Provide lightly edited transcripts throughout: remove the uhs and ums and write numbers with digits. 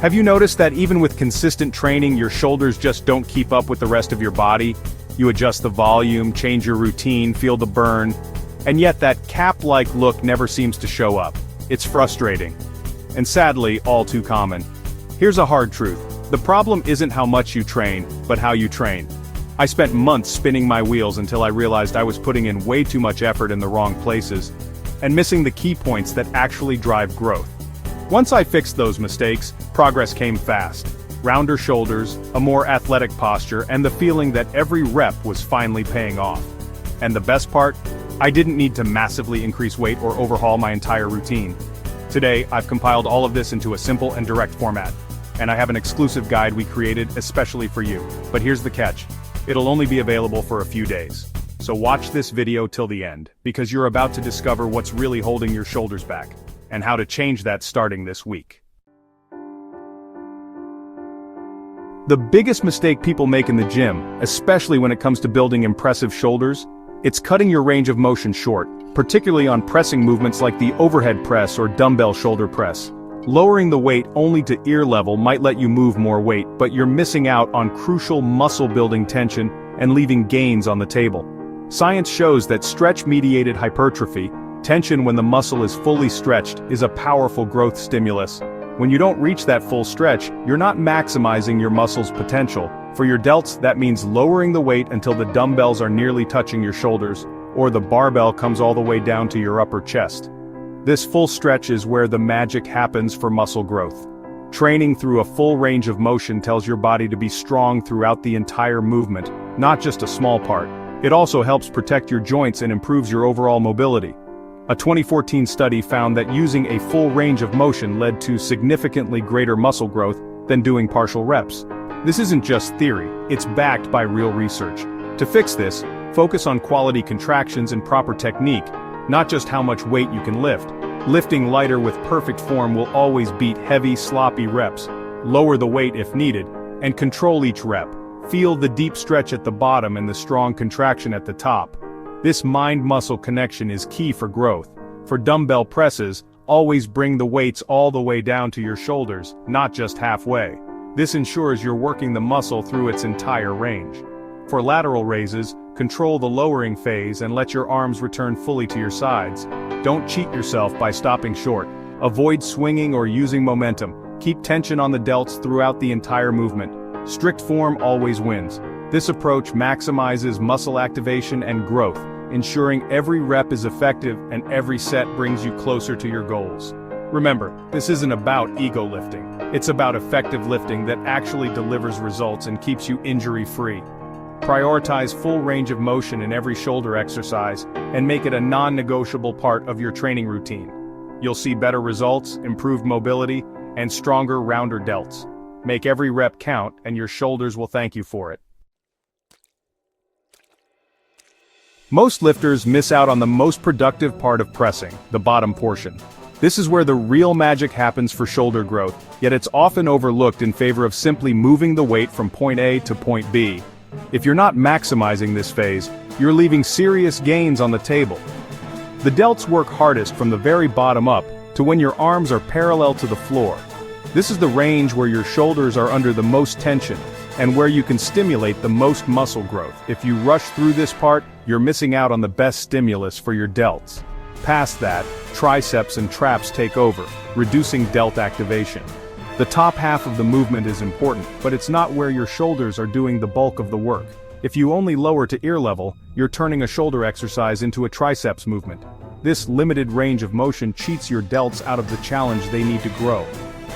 Have you noticed that even with consistent training, your shoulders just don't keep up with the rest of your body? You adjust the volume, change your routine, feel the burn, and yet that cap-like look never seems to show up. It's frustrating. And sadly, all too common. Here's a hard truth. The problem isn't how much you train, but how you train. I spent months spinning my wheels until I realized I was putting in way too much effort in the wrong places, and missing the key points that actually drive growth. Once I fixed those mistakes, progress came fast. Rounder shoulders, a more athletic posture, and the feeling that every rep was finally paying off. And the best part? I didn't need to massively increase weight or overhaul my entire routine. Today, I've compiled all of this into a simple and direct format. And I have an exclusive guide we created especially for you. But here's the catch. It'll only be available for a few days. So watch this video till the end, because you're about to discover what's really holding your shoulders back, and how to change that starting this week. The biggest mistake people make in the gym, especially when it comes to building impressive shoulders, it's cutting your range of motion short, particularly on pressing movements like the overhead press or dumbbell shoulder press. Lowering the weight only to ear level might let you move more weight, but you're missing out on crucial muscle-building tension and leaving gains on the table. Science shows that stretch-mediated hypertrophy, tension when the muscle is fully stretched, is a powerful growth stimulus. When you don't reach that full stretch, you're not maximizing your muscle's potential. For your delts, that means lowering the weight until the dumbbells are nearly touching your shoulders, or the barbell comes all the way down to your upper chest. This full stretch is where the magic happens for muscle growth. Training through a full range of motion tells your body to be strong throughout the entire movement, not just a small part. It also helps protect your joints and improves your overall mobility. A 2014 study found that using a full range of motion led to significantly greater muscle growth than doing partial reps. This isn't just theory, it's backed by real research. To fix this, focus on quality contractions and proper technique, not just how much weight you can lift. Lifting lighter with perfect form will always beat heavy, sloppy reps. Lower the weight if needed, and control each rep. Feel the deep stretch at the bottom and the strong contraction at the top. This mind-muscle connection is key for growth. For dumbbell presses, always bring the weights all the way down to your shoulders, not just halfway. This ensures you're working the muscle through its entire range. For lateral raises, control the lowering phase and let your arms return fully to your sides. Don't cheat yourself by stopping short. Avoid swinging or using momentum. Keep tension on the delts throughout the entire movement. Strict form always wins. This approach maximizes muscle activation and growth, ensuring every rep is effective and every set brings you closer to your goals. Remember, this isn't about ego lifting. It's about effective lifting that actually delivers results and keeps you injury-free. Prioritize full range of motion in every shoulder exercise and make it a non-negotiable part of your training routine. You'll see better results, improved mobility, and stronger, rounder delts. Make every rep count, and your shoulders will thank you for it. Most lifters miss out on the most productive part of pressing, the bottom portion. This is where the real magic happens for shoulder growth, yet it's often overlooked in favor of simply moving the weight from point A to point B. If you're not maximizing this phase, you're leaving serious gains on the table. The delts work hardest from the very bottom up to when your arms are parallel to the floor. This is the range where your shoulders are under the most tension, and where you can stimulate the most muscle growth. If you rush through this part, you're missing out on the best stimulus for your delts. Past that, triceps and traps take over, reducing delt activation. The top half of the movement is important, but it's not where your shoulders are doing the bulk of the work. If you only lower to ear level, you're turning a shoulder exercise into a triceps movement. This limited range of motion cheats your delts out of the challenge they need to grow.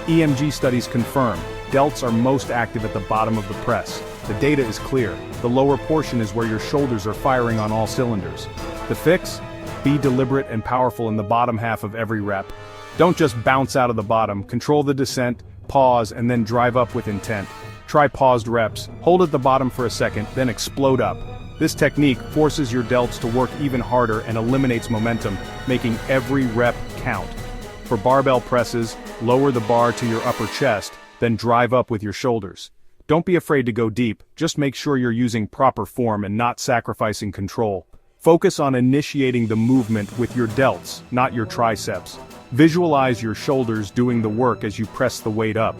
EMG studies confirm, delts are most active at the bottom of the press. The data is clear, the lower portion is where your shoulders are firing on all cylinders. The fix? Be deliberate and powerful in the bottom half of every rep. Don't just bounce out of the bottom, control the descent, pause, and then drive up with intent. Try paused reps, hold at the bottom for a second, then explode up. This technique forces your delts to work even harder and eliminates momentum, making every rep count. For barbell presses, lower the bar to your upper chest, then drive up with your shoulders. Don't be afraid to go deep, just make sure you're using proper form and not sacrificing control. Focus on initiating the movement with your delts, not your triceps. Visualize your shoulders doing the work as you press the weight up.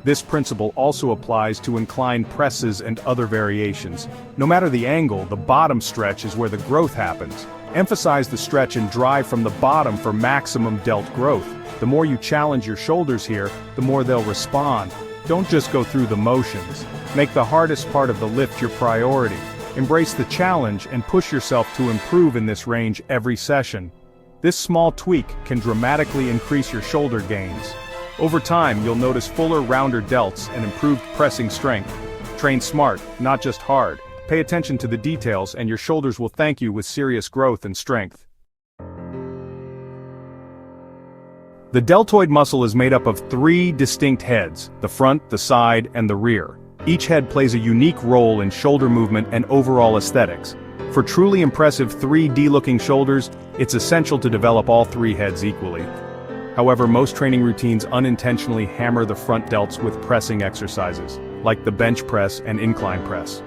This principle also applies to inclined presses and other variations. No matter the angle, the bottom stretch is where the growth happens. Emphasize the stretch and drive from the bottom for maximum delt growth. The more you challenge your shoulders here, the more they'll respond. Don't just go through the motions. Make the hardest part of the lift your priority. Embrace the challenge and push yourself to improve in this range every session. This small tweak can dramatically increase your shoulder gains. Over time, you'll notice fuller, rounder delts and improved pressing strength. Train smart, not just hard. Pay attention to the details and your shoulders will thank you with serious growth and strength. The deltoid muscle is made up of 3 distinct heads: the front, the side, and the rear. Each head plays a unique role in shoulder movement and overall aesthetics. For truly impressive 3D-looking shoulders, it's essential to develop all 3 heads equally. However, most training routines unintentionally hammer the front delts with pressing exercises, like the bench press and incline press.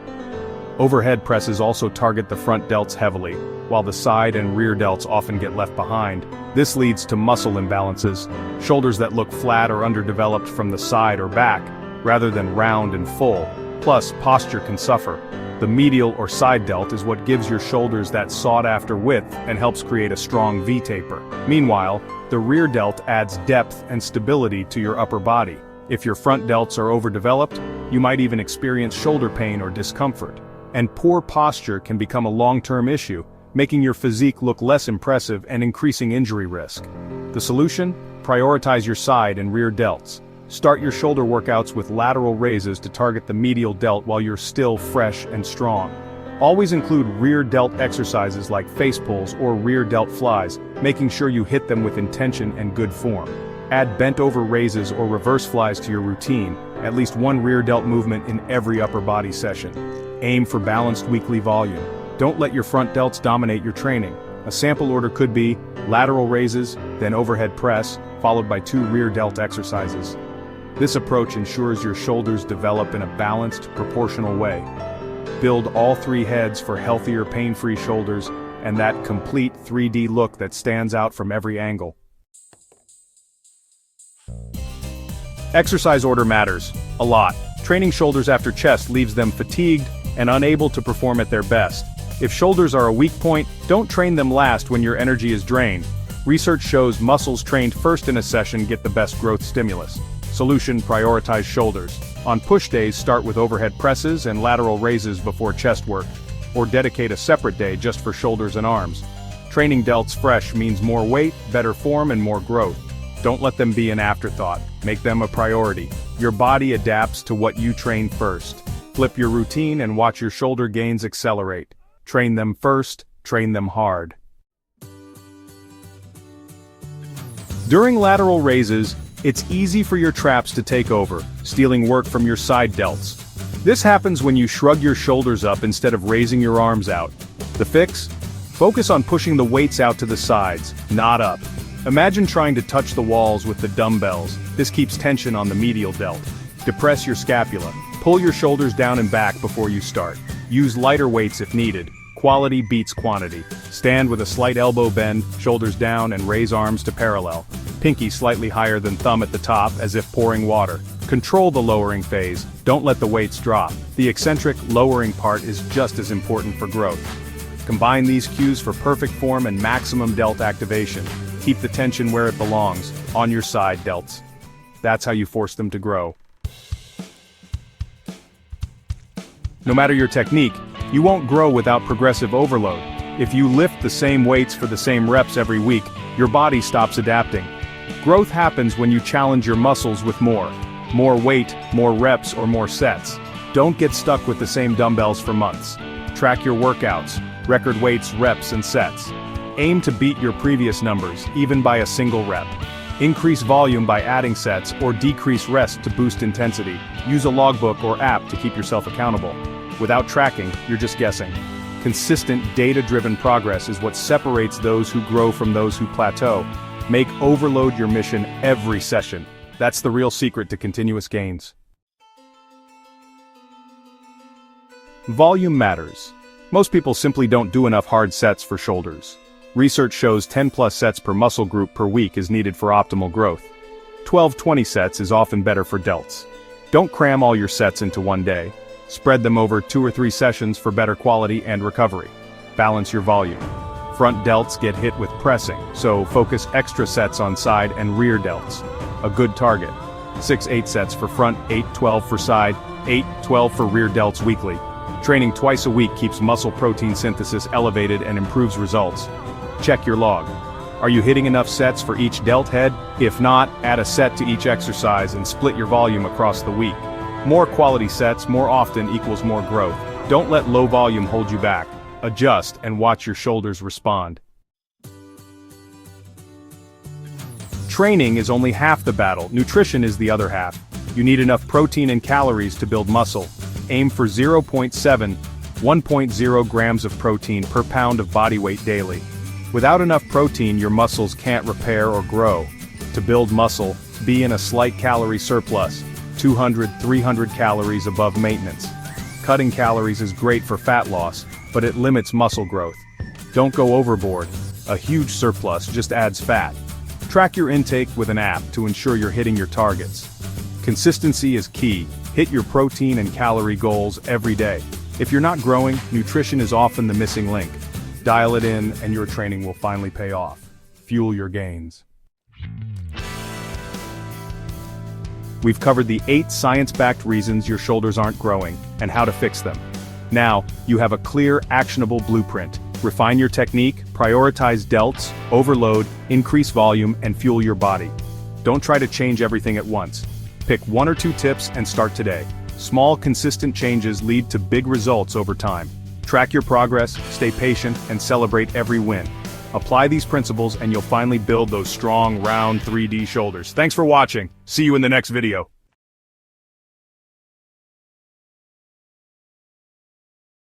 Overhead presses also target the front delts heavily, while the side and rear delts often get left behind. This leads to muscle imbalances, shoulders that look flat or underdeveloped from the side or back, rather than round and full. Plus, posture can suffer. The medial or side delt is what gives your shoulders that sought-after width and helps create a strong V-taper. Meanwhile, the rear delt adds depth and stability to your upper body. If your front delts are overdeveloped, you might even experience shoulder pain or discomfort. And poor posture can become a long-term issue, making your physique look less impressive and increasing injury risk. The solution? Prioritize your side and rear delts. Start your shoulder workouts with lateral raises to target the medial delt while you're still fresh and strong. Always include rear delt exercises like face pulls or rear delt flies, making sure you hit them with intention and good form. Add bent over raises or reverse flies to your routine, at least one rear delt movement in every upper body session. Aim for balanced weekly volume. Don't let your front delts dominate your training. A sample order could be lateral raises, then overhead press, followed by 2 rear delt exercises. This approach ensures your shoulders develop in a balanced, proportional way. Build all 3 heads for healthier, pain-free shoulders, and that complete 3D look that stands out from every angle. Exercise order matters a lot. Training shoulders after chest leaves them fatigued and unable to perform at their best. If shoulders are a weak point, don't train them last when your energy is drained. Research shows muscles trained first in a session get the best growth stimulus. Solution: prioritize shoulders. On push days, start with overhead presses and lateral raises before chest work, or dedicate a separate day just for shoulders and arms. Training delts fresh means more weight, better form, and more growth. Don't let them be an afterthought. Make them a priority. Your body adapts to what you train first. Flip your routine and watch your shoulder gains accelerate. Train them first, train them hard. During lateral raises, it's easy for your traps to take over, stealing work from your side delts. This happens when you shrug your shoulders up instead of raising your arms out. The fix? Focus on pushing the weights out to the sides, not up. Imagine trying to touch the walls with the dumbbells. This keeps tension on the medial delt. Depress your scapula. Pull your shoulders down and back before you start. Use lighter weights if needed. Quality beats quantity. Stand with a slight elbow bend, shoulders down, and raise arms to parallel. Pinky slightly higher than thumb at the top, as if pouring water. Control the lowering phase. Don't let the weights drop. The eccentric, lowering part is just as important for growth. Combine these cues for perfect form and maximum delt activation. Keep the tension where it belongs, on your side delts. That's how you force them to grow. No matter your technique, you won't grow without progressive overload. If you lift the same weights for the same reps every week, your body stops adapting. Growth happens when you challenge your muscles with more weight, more reps, or more sets. Don't get stuck with the same dumbbells for months. Track your workouts, record weights, reps, and sets. Aim to beat your previous numbers, even by a single rep. Increase volume by adding sets or decrease rest to boost intensity. Use a logbook or app to keep yourself accountable. Without tracking, you're just guessing. Consistent, data-driven progress is what separates those who grow from those who plateau. Make overload your mission every session. That's the real secret to continuous gains. Volume matters. Most people simply don't do enough hard sets for shoulders. Research shows 10+ sets per muscle group per week is needed for optimal growth. 12-20 sets is often better for delts. Don't cram all your sets into one day. Spread them over 2 or 3 sessions for better quality and recovery. Balance your volume. Front delts get hit with pressing, so focus extra sets on side and rear delts. A good target. 6-8 sets for front, 8-12 for side, 8-12 for rear delts weekly. Training twice a week keeps muscle protein synthesis elevated and improves results. Check your log. Are you hitting enough sets for each delt head? If not, add a set to each exercise and split your volume across the week. More quality sets more often equals more growth. Don't let low volume hold you back. Adjust and watch your shoulders respond. Training is only half the battle, nutrition is the other half. You need enough protein and calories to build muscle. Aim for 0.7, 1.0 grams of protein per pound of body weight daily. Without enough protein, your muscles can't repair or grow. To build muscle, be in a slight calorie surplus, 200-300 calories above maintenance. Cutting calories is great for fat loss, but it limits muscle growth. Don't go overboard. A huge surplus just adds fat. Track your intake with an app to ensure you're hitting your targets. Consistency is key. Hit your protein and calorie goals every day. If you're not growing, nutrition is often the missing link. Dial it in and your training will finally pay off. Fuel your gains. We've covered the 8 science-backed reasons your shoulders aren't growing, and how to fix them. Now, you have a clear, actionable blueprint. Refine your technique, prioritize delts, overload, increase volume, and fuel your body. Don't try to change everything at once. Pick 1 or 2 tips and start today. Small, consistent changes lead to big results over time. Track your progress, stay patient, and celebrate every win. Apply these principles and you'll finally build those strong, round 3D shoulders. Thanks for watching. See you in the next video.